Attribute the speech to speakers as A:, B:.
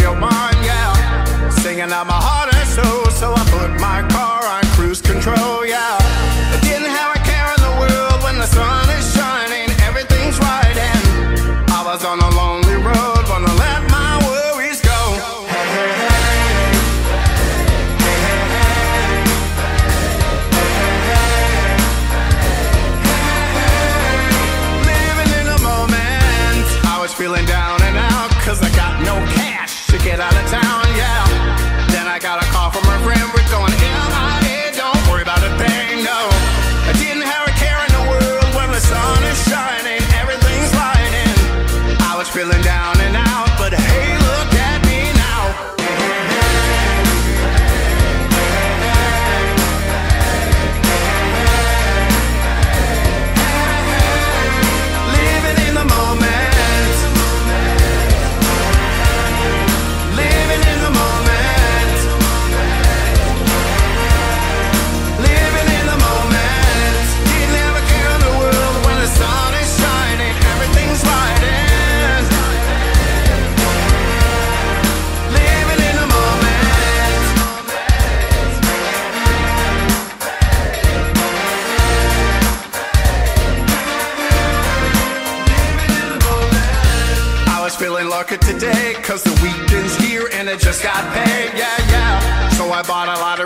A: radio on, yeah. Singing out my heart and soul, so I put my car on cruise control, yeah. I didn't have a care in the world when the sun is shining, everything's right, and I was on a lonely road, wanna let my worries go. Hey, hey, hey. Feeling down and out, cause I got no cash to get out of town, yeah. Then I got a call from a friend, we're going MIA, don't worry about a thing, no. I didn't have a care in the world when the sun is shining, everything's lighting. I was feeling down and out, but hey, look at me now. Living in the moment. Feeling lucky today, cause the weekend's here and it just got paid, yeah, yeah. So I bought a lot